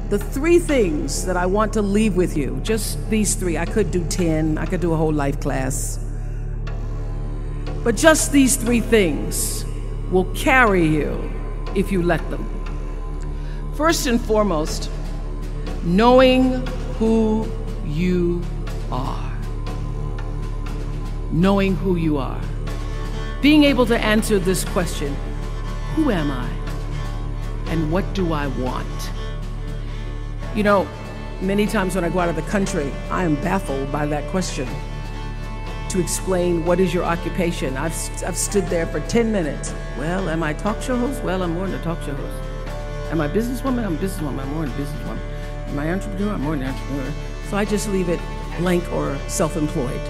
the 3 things that I want to leave with you, just these 3, I could do 10, I could do a whole life class, but just these 3 things will carry you if you let them. First and foremost, knowing who you are. Knowing who you are. Being able to answer this question, who am I? And what do I want? You know, many times when I go out of the country, I am baffled by that question. To explain what is your occupation. I've stood there for 10 minutes. Well, am I a talk show host? Well, I'm more than a talk show host. Am I a businesswoman? I'm a businesswoman. I'm more than a businesswoman. Am I an entrepreneur? I'm more than an entrepreneur. So I just leave it blank or self-employed.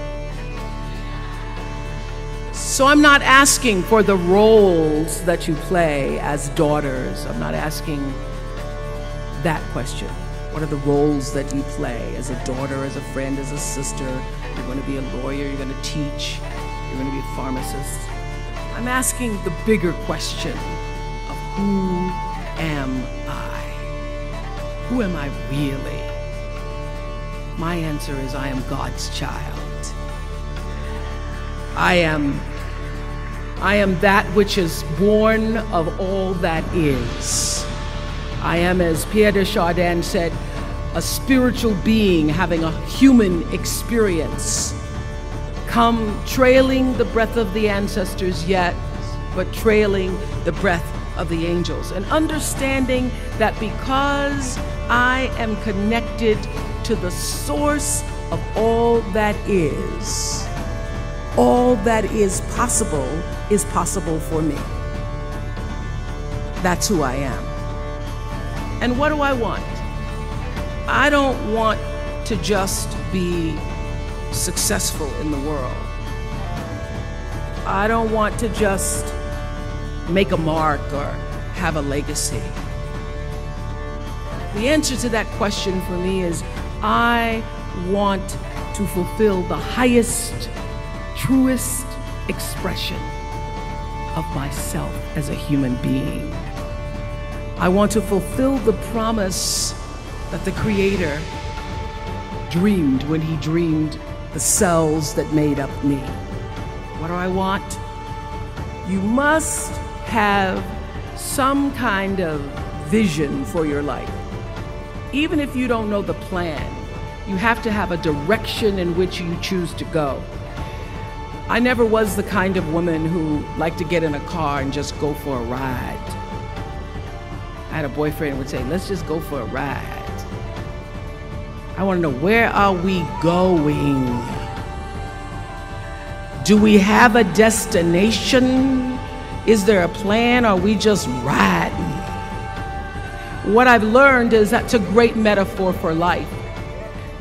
So I'm not asking for the roles that you play as daughters. I'm not asking that question. What are the roles that you play as a daughter, as a friend, as a sister? You're going to be a lawyer, you're going to teach, you're going to be a pharmacist. I'm asking the bigger question of who am I? Who am I really? My answer is I am God's child. I am that which is born of all that is. I am, as Pierre de Chardin said, a spiritual being having a human experience. Come trailing the breath of the ancestors yet, but trailing the breath of the angels. And understanding that because I am connected to the source of all that is possible for me. That's who I am. And what do I want? I don't want to just be successful in the world. I don't want to just make a mark or have a legacy. The answer to that question for me is I want to fulfill the highest, truest expression of myself as a human being. I want to fulfill the promise that the Creator dreamed when He dreamed the cells that made up me. What do I want? You must have some kind of vision for your life. Even if you don't know the plan, you have to have a direction in which you choose to go. I never was the kind of woman who liked to get in a car and just go for a ride. I had a boyfriend who would say, let's just go for a ride. I want to know, where are we going? Do we have a destination? Is there a plan, or are we just riding? What I've learned is that's a great metaphor for life.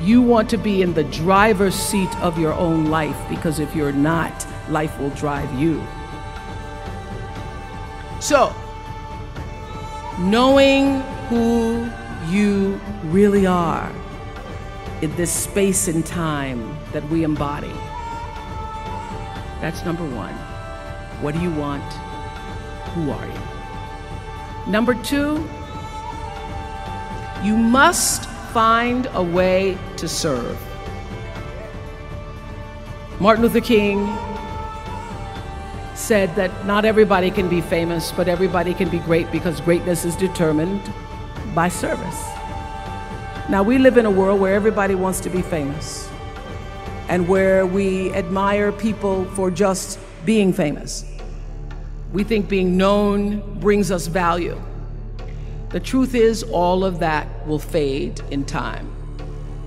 You want to be in the driver's seat of your own life, because if you're not, life will drive you. So, knowing who you really are in this space and time that we embody. That's number one. What do you want? Who are you? Number two, you must find a way to serve. Martin Luther King said that not everybody can be famous, but everybody can be great, because greatness is determined by service. Now, we live in a world where everybody wants to be famous, and where we admire people for just being famous. We think being known brings us value. The truth is, all of that will fade in time.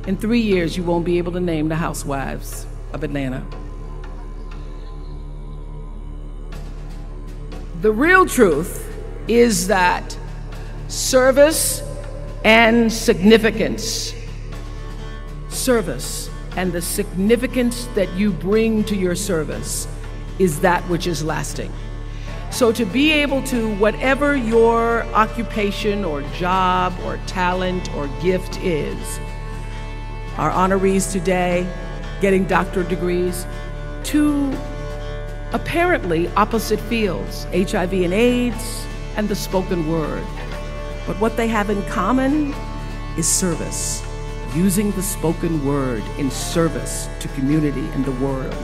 In 3 years, you won't be able to name the housewives of Atlanta. The real truth is that service and significance, service and the significance that you bring to your service is that which is lasting. So to be able to, whatever your occupation or job or talent or gift is, our honorees today getting doctorate degrees, to apparently opposite fields, HIV and AIDS and the spoken word. But what they have in common is service. Using the spoken word in service to community and the world.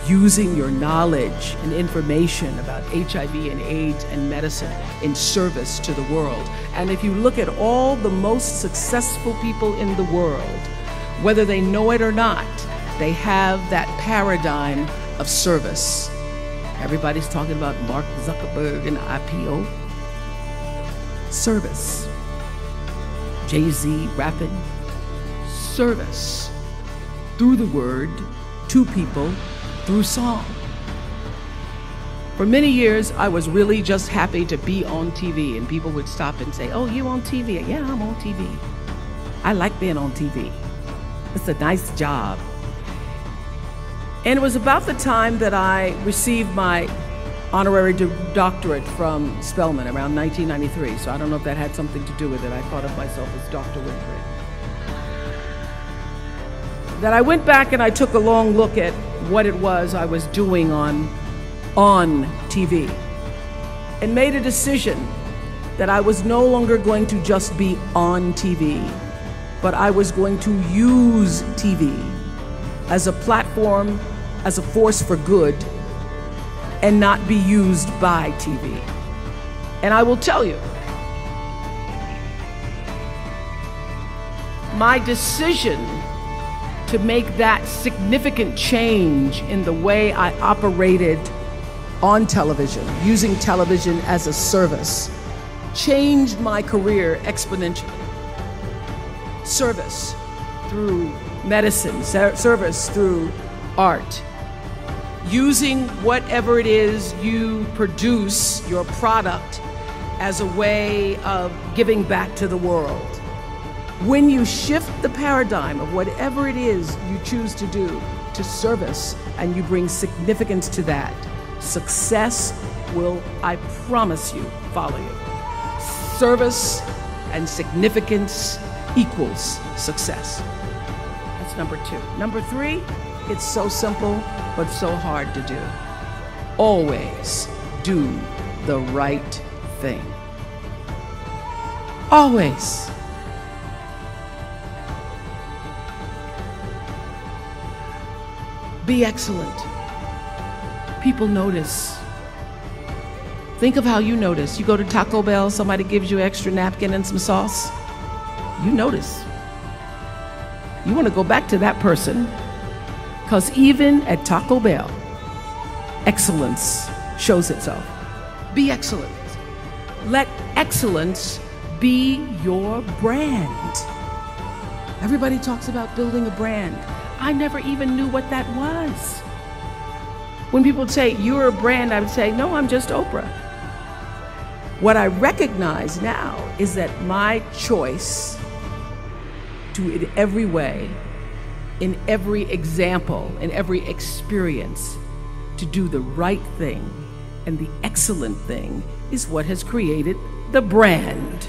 Using your knowledge and information about HIV and AIDS and medicine in service to the world. And if you look at all the most successful people in the world, whether they know it or not, they have that paradigm of service. Everybody's talking about Mark Zuckerberg and IPO. Service. Jay-Z rapping. Service. Through the word, to people, through song. For many years, I was really just happy to be on TV, and people would stop and say, "Oh, you on TV?" "Yeah, I'm on TV. I like being on TV. It's a nice job." And it was about the time that I received my honorary doctorate from Spelman around 1993. So I don't know if that had something to do with it. I thought of myself as Dr. Winfrey. That I went back and I took a long look at what it was I was doing on TV and made a decision that I was no longer going to just be on TV, but I was going to use TV as a platform, as a force for good, and not be used by TV. And I will tell you, my decision to make that significant change in the way I operated on television, using television as a service, changed my career exponentially. Service through medicine, service through art. Using whatever it is you produce, your product, as a way of giving back to the world. When you shift the paradigm of whatever it is you choose to do to service, and you bring significance to that, success will, I promise you, follow you. Service and significance equals success. That's number 2. Number 3, it's so simple, but so hard to do. Always do the right thing. Always. Be excellent. People notice. Think of how you notice. You go to Taco Bell, somebody gives you an extra napkin and some sauce. You notice. You want to go back to that person, because even at Taco Bell, excellence shows itself. Be excellent. Let excellence be your brand. Everybody talks about building a brand. I never even knew what that was. When people say, "You're a brand," I would say, "No, I'm just Oprah." What I recognize now is that my choice to, in every way, in every example, in every experience, to do the right thing and the excellent thing is what has created the brand.